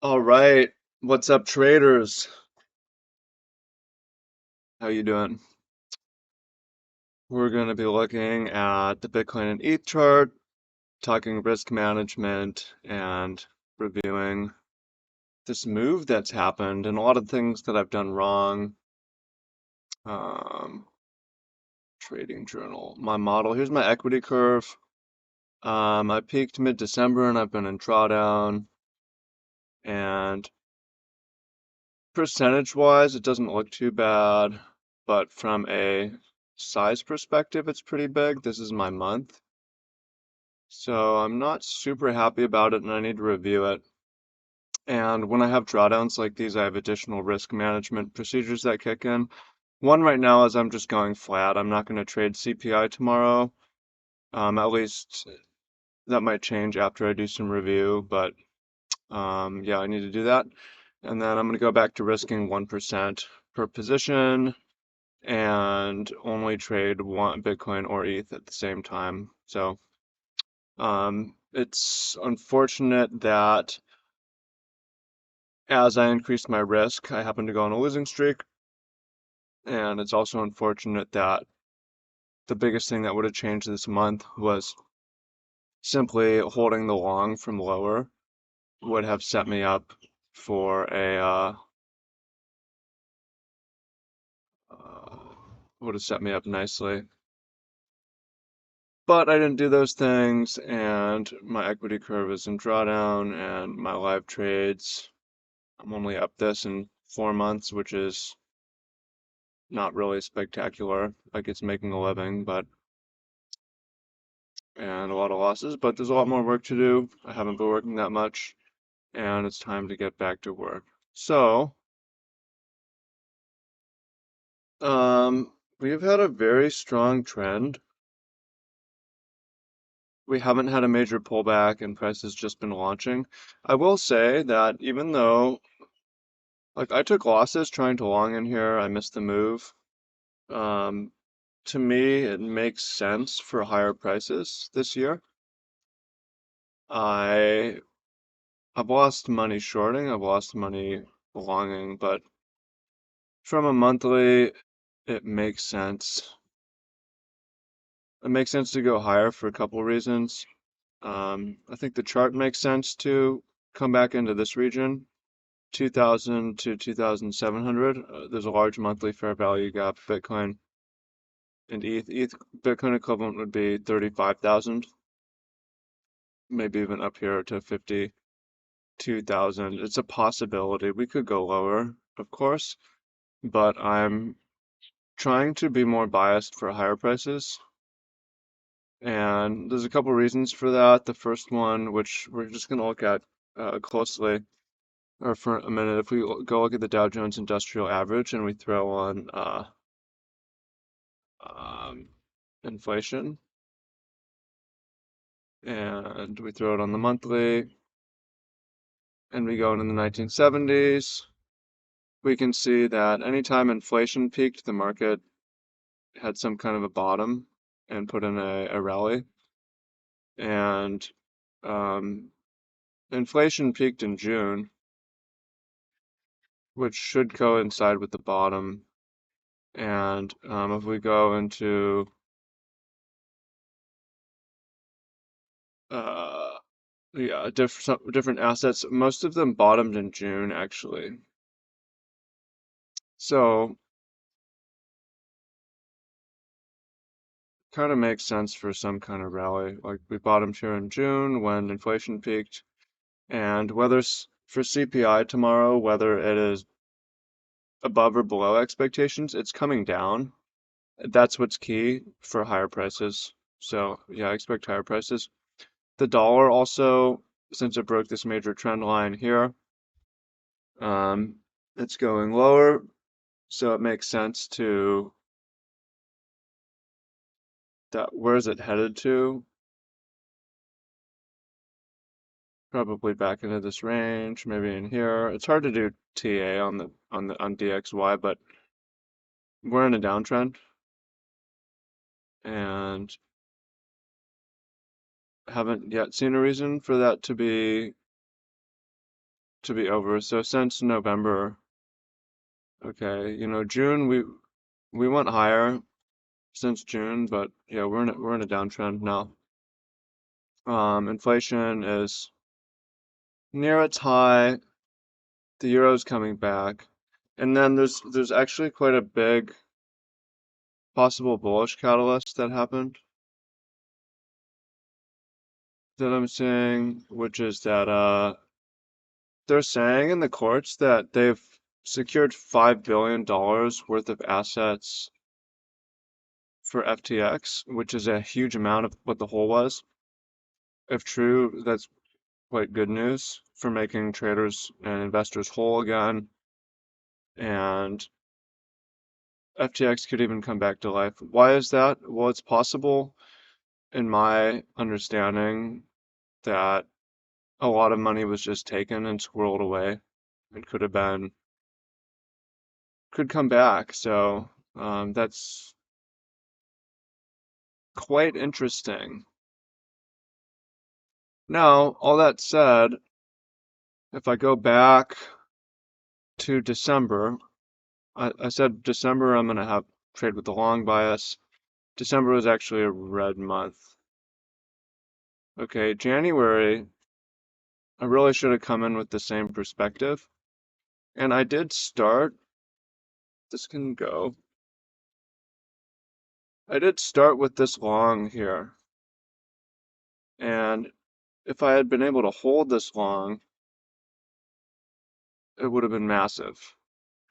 All right, what's up, traders? How you doing? We're going to be looking at the Bitcoin and ETH chart, talking risk management, and reviewing this move that's happened and a lot of things that I've done wrong. Um, Trading journal, my model. Here's my equity curve. I peaked mid-December and I've been in drawdown. And percentage-wise, it doesn't look too bad, but from a size perspective, it's pretty big. This is my month. So I'm not super happy about it and I need to review it. And when I have drawdowns like these, I have additional risk management procedures that kick in. One right now is I'm just going flat. I'm not going to trade CPI tomorrow. At least that might change after I do some review, but yeah, I need to do that. And then I'm going to go back to risking 1% per position and only trade one Bitcoin or ETH at the same time. So it's unfortunate that as I increased my risk, I happened to go on a losing streak. And it's also unfortunate that the biggest thing that would have changed this month was simply holding the long from lower would have set me up for a uh, would have set me up nicely. But I didn't do those things, and my equity curve is in drawdown, and my live trades, I'm only up this in 4 months, which is not really spectacular. Like it's making a living, but and a lot of losses, but there's a lot more work to do. I haven't been working that much, and it's time to get back to work. So, we've had a very strong trend. We haven't had a major pullback and price has just been launching. I will say that even though, like, I took losses trying to long in here, I missed the move. Um, to me, it makes sense for higher prices this year. I I've lost money shorting, I've lost money longing, but from a monthly, it makes sense. It makes sense to go higher for a couple reasons. I think the chart makes sense to come back into this region, 2000 to 2700. There's a large monthly fair value gap. Bitcoin and ETH Bitcoin equivalent would be 35,000, maybe even up here to 52,000. It's a possibility. We could go lower, of course, but I'm trying to be more biased for higher prices. And there's a couple reasons for that. The first one, which we're just going to look at closely, or for a minute, if we go look at the Dow Jones Industrial Average and we throw on um, inflation and we throw it on the monthly and we go into the 1970s, we can see that anytime inflation peaked, the market had some kind of a bottom and put in a rally. And um, inflation peaked in June, which should coincide with the bottom. And if we go into uh, yeah, different assets, most of them bottomed in June actually. So kind of makes sense for some kind of rally. Like we bottomed here in June when inflation peaked, and whether for CPI tomorrow, whether it is above or below expectations, it's coming down. That's what's key for higher prices. So yeah, I expect higher prices. The dollar also, since it broke this major trend line here, um, it's going lower, so it makes sense to that. Where is it headed to? Probably back into this range, maybe in here. It's hard to do TA on DXY, but we're in a downtrend and haven't yet seen a reason for that to be to be over. So since November, okay, June we went higher since June, but yeah, we're in a downtrend now. Inflation is near its high. The euro's coming back, and then there's actually quite a big possible bullish catalyst that happened that I'm seeing, which is that they're saying in the courts that they've secured $5 billion worth of assets for FTX, which is a huge amount of what the hole was. If true, that's quite good news for making traders and investors whole again. And FTX could even come back to life. Why is that? Well, it's possible, in my understanding, that a lot of money was just taken and squirreled away and could come back. So that's quite interesting. Now, all that said, if I go back to December, I said December I'm going to have trade with the long bias. December was actually a red month. Okay, January, I really should have come in with the same perspective. And I did start, this can go. I did start with this long here. And if I had been able to hold this long, it would have been massive.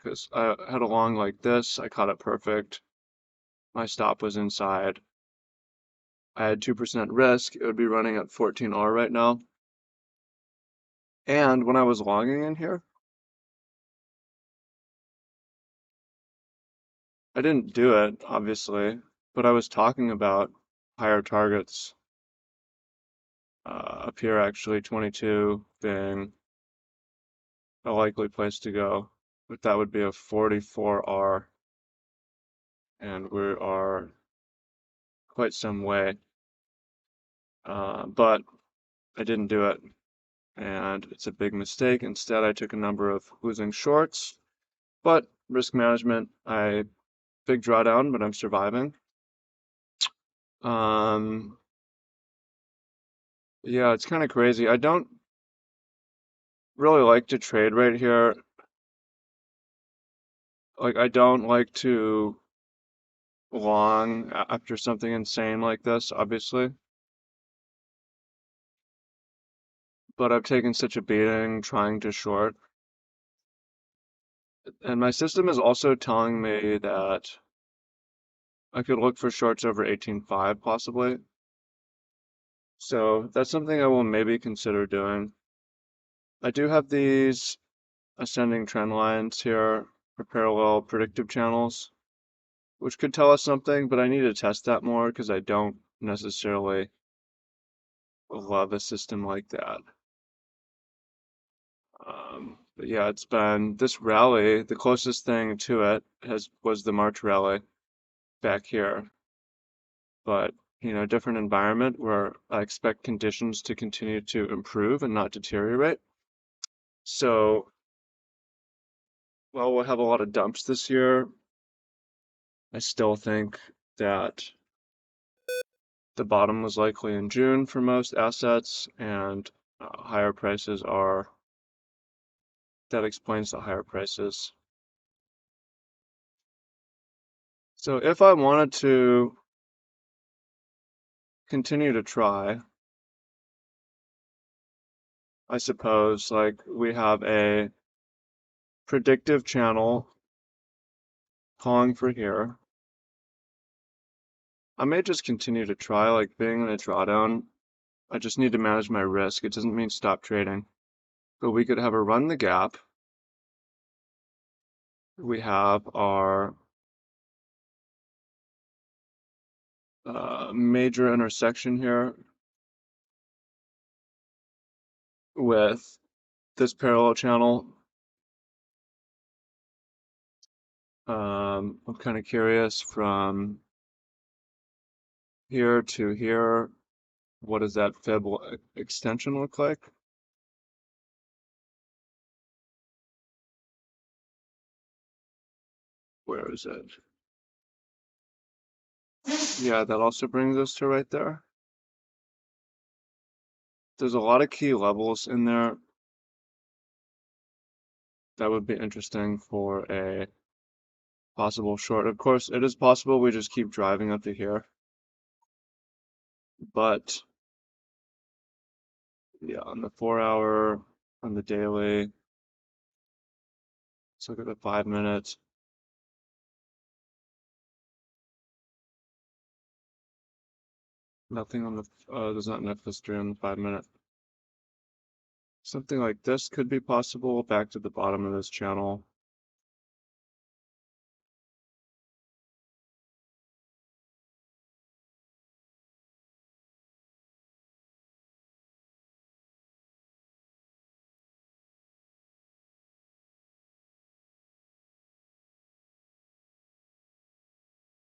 Because I had a long like this, I caught it perfect. My stop was inside. I had 2% risk. It would be running at 14R right now. And when I was longing in here, I didn't do it, obviously, but I was talking about higher targets up here, actually, 22 being a likely place to go. But that would be a 44R, and we are quite some way. But I didn't do it, and it's a big mistake. Instead, I took a number of losing shorts, but risk management, big drawdown, but I'm surviving. Yeah, it's kind of crazy. I don't really like to trade right here. Like, I don't like to long after something insane like this, obviously. But I've taken such a beating trying to short. And my system is also telling me that I could look for shorts over 18.5 possibly. So that's something I will maybe consider doing. I do have these ascending trend lines here for parallel predictive channels, which could tell us something, but I need to test that more because I don't necessarily love a system like that. But yeah, it's been this rally, the closest thing to it was the March rally back here. But different environment where I expect conditions to continue to improve and not deteriorate. So while we'll have a lot of dumps this year, I still think that the bottom was likely in June for most assets, and higher prices that explains the higher prices. So if I wanted to continue to try, I suppose, like we have a predictive channel calling for here. I may just continue to try, like being in a drawdown. I just need to manage my risk. It doesn't mean stop trading. But we could have a run the gap. We have our major intersection here with this parallel channel. I'm kind of curious from here to here, what does that fib extension look like? Where is it? Yeah, that also brings us to right there. There's a lot of key levels in there that would be interesting for a possible short. Of course, it is possible we just keep driving up to here. But yeah, on the 4 hour, on the daily, let's look at the 5 minutes. Nothing on the, there's not enough history on the 5 minute. Something like this could be possible back to the bottom of this channel.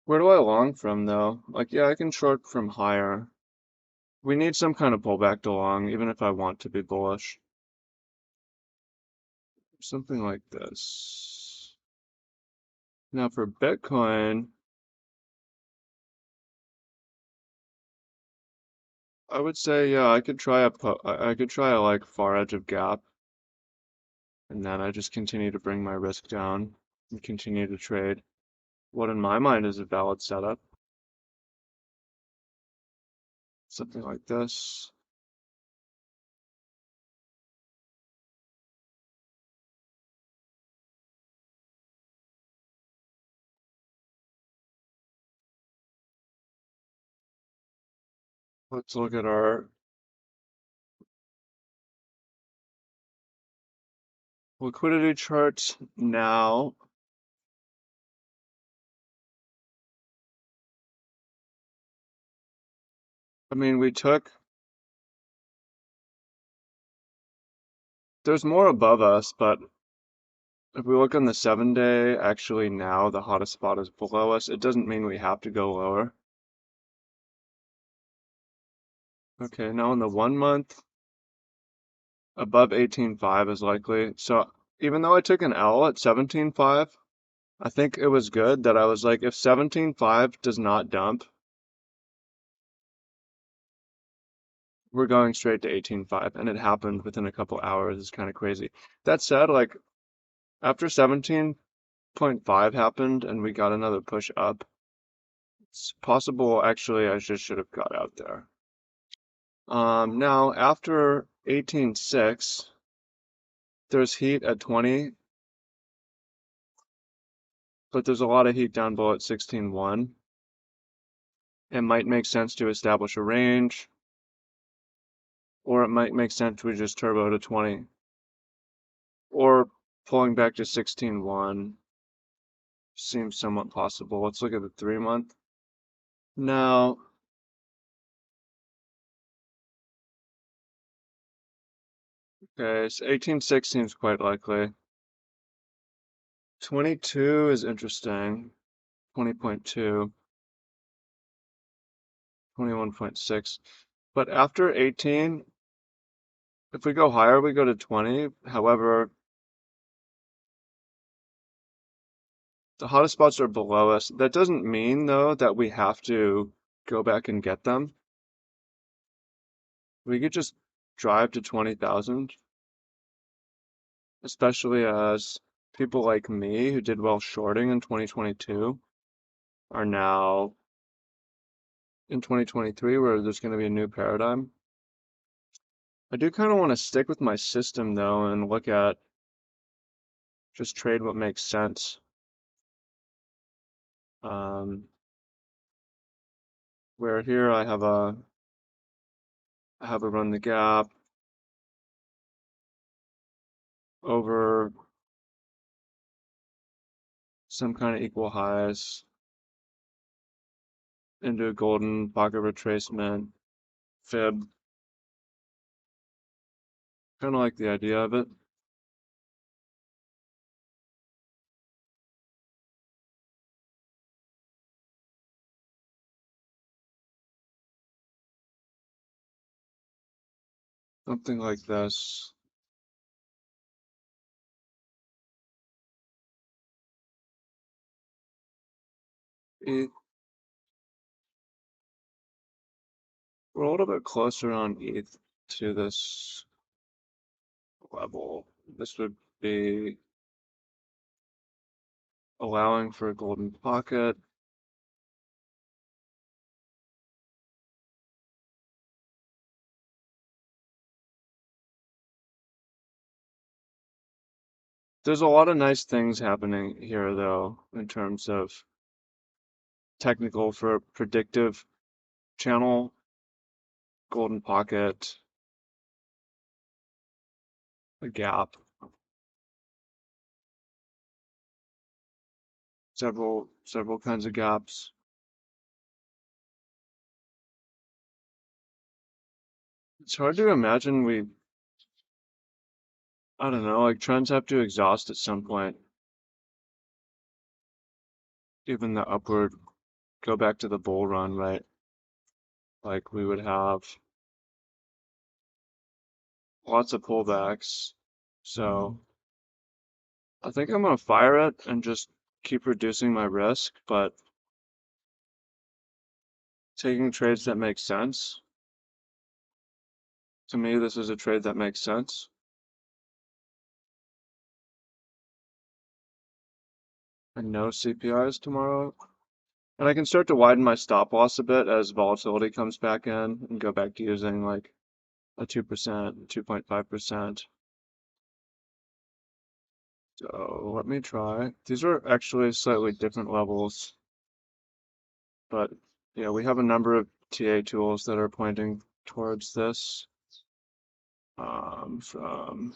Where do I long from though? Like, yeah, I can short from higher. We need some kind of pullback to long, even if I want to be bullish. Something like this. Now for Bitcoin, I would say, yeah, I could try I could try a like far edge of gap, and then I just continue to bring my risk down and continue to trade what in my mind is a valid setup. Something like this. Let's look at our liquidity chart now. I mean, there's more above us, but if we look on the 7 day, actually now the hottest spot is below us. It doesn't mean we have to go lower. Okay, now in the 1 month, above 18.5 is likely. So even though I took an L at 17.5, I think it was good that I was like, if 17.5 does not dump, we're going straight to 18.5. And it happened within a couple hours. It's kind of crazy. That said, like after 17.5 happened and we got another push up, it's possible actually I just should have got out there. Now after 18.6, there's heat at 20, but there's a lot of heat down below at 16.1. It might make sense to establish a range, or it might make sense to just turbo to 20, or pulling back to 16.1 seems somewhat possible. Let's look at the 3 month. Now, okay, so 18.6 seems quite likely. 22 is interesting. 20.2, 21.6. But after 18, if we go higher, we go to 20. However, the hottest spots are below us. That doesn't mean, though, that we have to go back and get them. We could just drive to 20,000, especially as people like me who did well shorting in 2022 are now in 2023 where there's going to be a new paradigm. I do kind of want to stick with my system though and look at just trade what makes sense. Where here I have a run the gap over some kind of equal highs into a golden pocket retracement fib. Kind of like the idea of it. Something like this. ETH. We're a little bit closer on ETH to this level. This would be allowing for a golden pocket. There's a lot of nice things happening here, though, in terms of technical for predictive channel, golden pocket, a gap, several kinds of gaps. It's hard to imagine I don't know, like trends have to exhaust at some point. Even the upward, go back to the bull run, right? Like we would have lots of pullbacks. So I think I'm gonna fire it and just keep reducing my risk, but taking trades that make sense. To me, this is a trade that makes sense. And no CPIs tomorrow. And I can start to widen my stop loss a bit as volatility comes back in and go back to using like a 2%, 2.5%. So let me try. These are actually slightly different levels, but yeah, we have a number of TA tools that are pointing towards this. From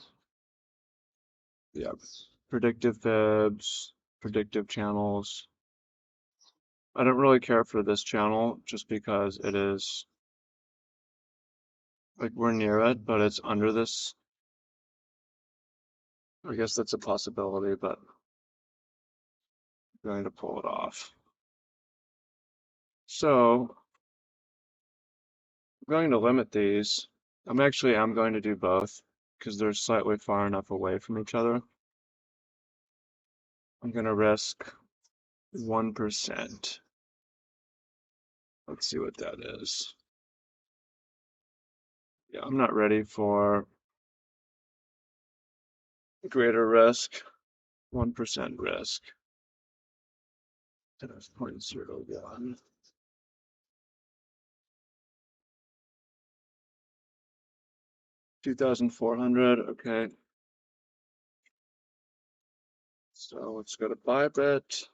yeah, predictive fibs, predictive channels. I don't really care for this channel just because it is like we're near it, but it's under this. I guess that's a possibility, but I'm going to pull it off. So I'm going to limit these. I'm going to do both because they're slightly far enough away from each other. I'm going to risk 1%. Let's see what that is. Yeah, I'm not ready for greater risk. 1% risk. That's 0.01. 2,400. Okay. So let's go to Bybit.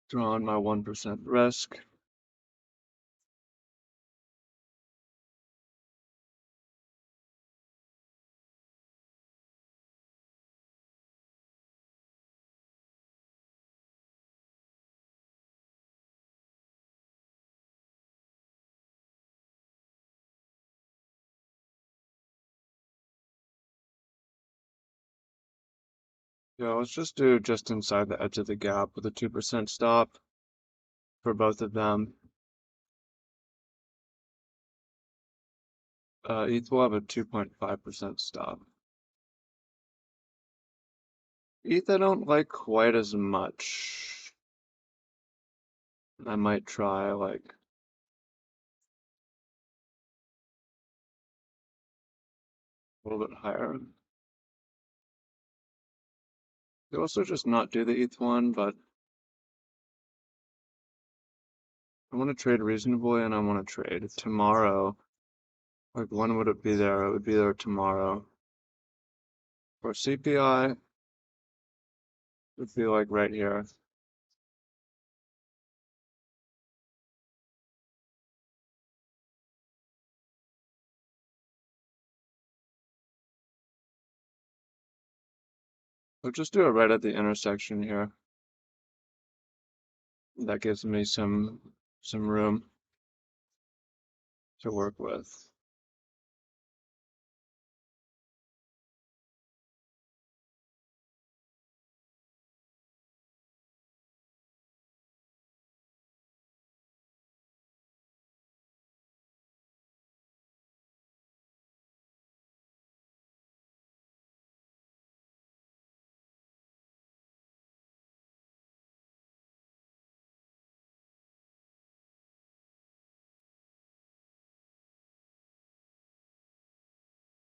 Draw on my 1% risk. Yeah, let's just do just inside the edge of the gap with a 2% stop for both of them. ETH will have a 2.5% stop. ETH I don't like quite as much. I might try like a little bit higher. Could also just not do the ETH one, but I want to trade reasonably and I want to trade tomorrow. Like when would it be there? It would be there tomorrow. For CPI, it would be like right here. So just do it right at the intersection here. That gives me some room to work with.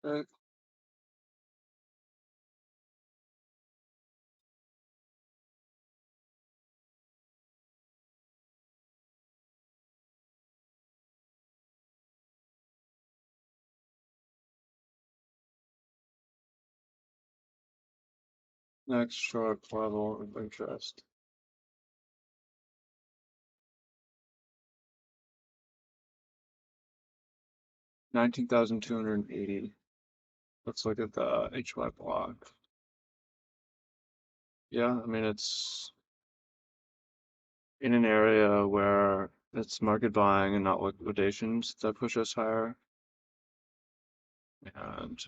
Okay. Next short level of interest. 19,280. Let's look at the HY block. Yeah, I mean, it's in an area where it's market buying and not liquidations that push us higher. And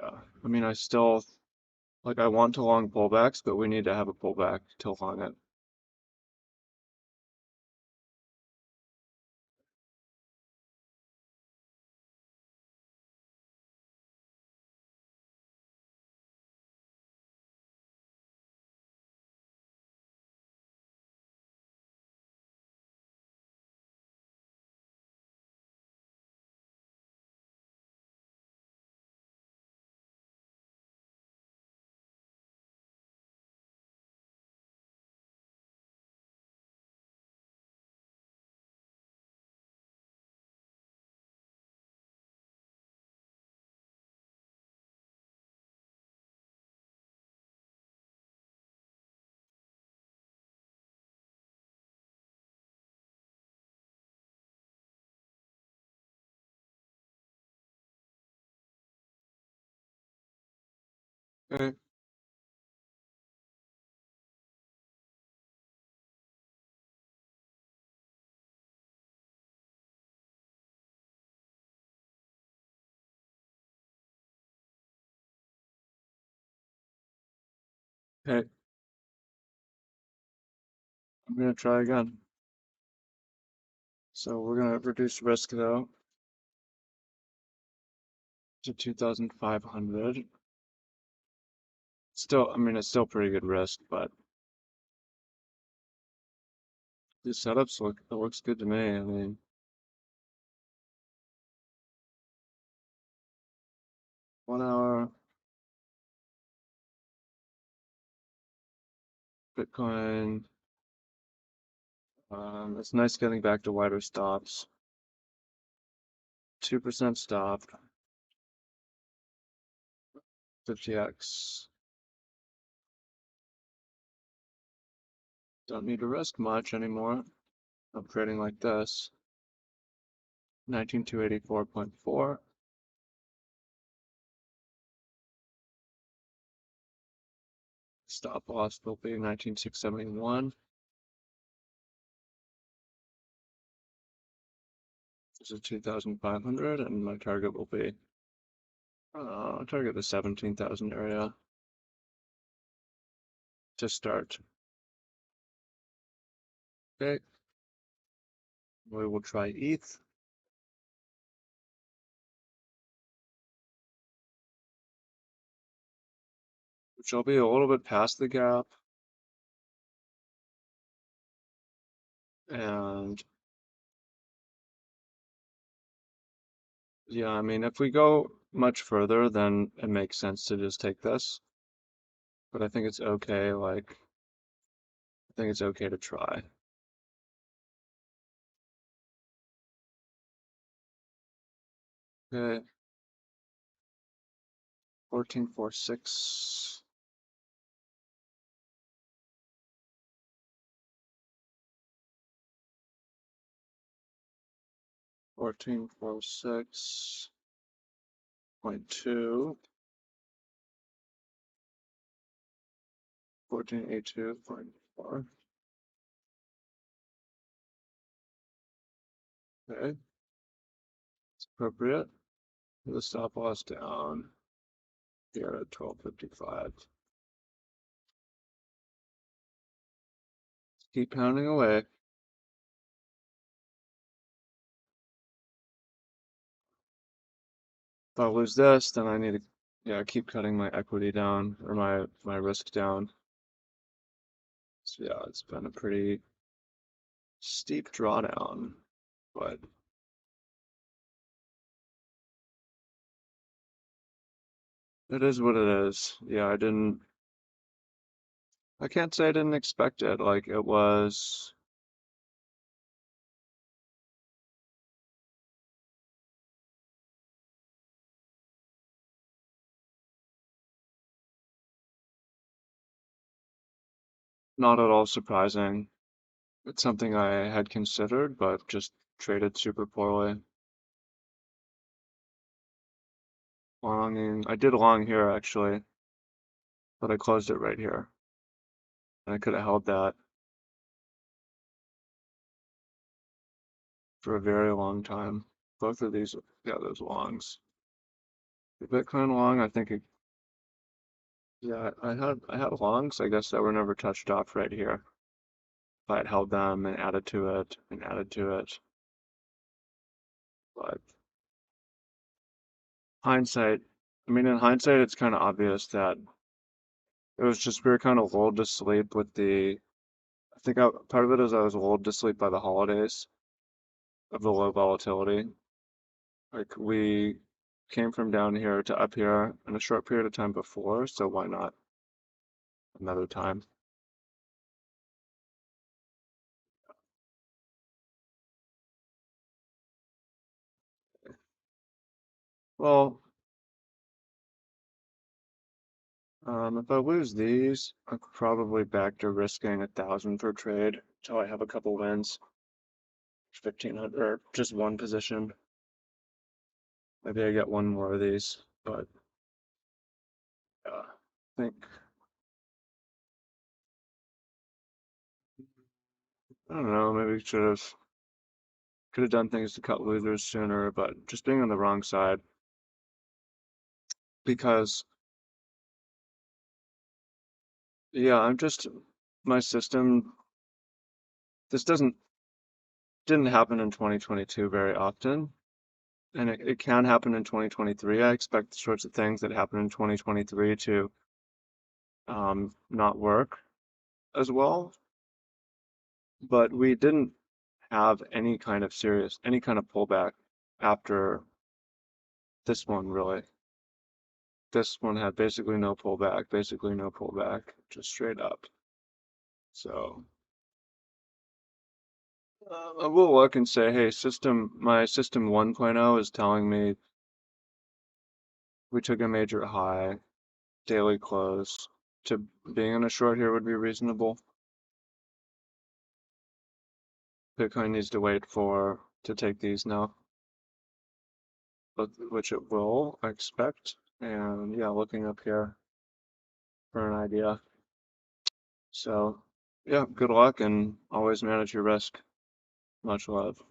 yeah, I mean, I still like I want to long pullbacks, but we need to have a pullback to long it. Okay. Okay. I'm gonna try again. So we're gonna reduce risk though to 2,500. Still, I mean, it's still pretty good risk, but the setups it looks good to me. I mean, 1 hour Bitcoin. It's nice getting back to wider stops. 2% stop. 50x. Don't need to risk much anymore. I'm trading like this. 19,284.4. Stop loss will be 19,671. This is 2,500, and my target will be target the 17,000 area to start. Okay, we will try ETH. Which will be a little bit past the gap. And yeah, I mean, if we go much further, then it makes sense to just take this. But I think it's okay, like, I think it's okay to try. Okay. 1446. 1446.2. 1482.4. Okay. It's appropriate. The stop loss down here at 1255. Keep pounding away. If I lose this, then I need to, yeah, keep cutting my equity down or my risk down. So yeah, it's been a pretty steep drawdown, but It is what it is. Yeah, I can't say I didn't expect it. Like it was not at all surprising. It's something I had considered, but just traded super poorly. Longing, I did long here actually, but I closed it right here. And I could have held that for a very long time. Both of these, yeah, those longs. The Bitcoin long, I think, yeah, I had longs, I guess, that were never touched off right here. If I had held them and added to it and added to it, but hindsight, I mean, in hindsight, it's kind of obvious that it was just we were kind of lulled to sleep with the. I think part of it is I was lulled to sleep by the holidays of the low volatility. Like we came from down here to up here in a short period of time before, so why not another time? Well, if I lose these, I'm probably back to risking 1,000 per trade until I have a couple wins, 1,500 or just one position. Maybe I get one more of these, but I think I don't know. Maybe we could have done things to cut losers sooner, but just being on the wrong side because yeah, I'm just my system. This didn't happen in 2022 very often, and it can happen in 2023. I expect the sorts of things that happen in 2023 to not work as well, but we didn't have any kind of pullback after this one, really. This one had basically no pullback, just straight up. So I will look and say, hey, my system 1.0 is telling me we took a major high, daily close. To being in a short here would be reasonable. Bitcoin needs to wait to take these now, but which it will, I expect. And yeah, looking up here for an idea. So yeah, good luck and always manage your risk. Much love.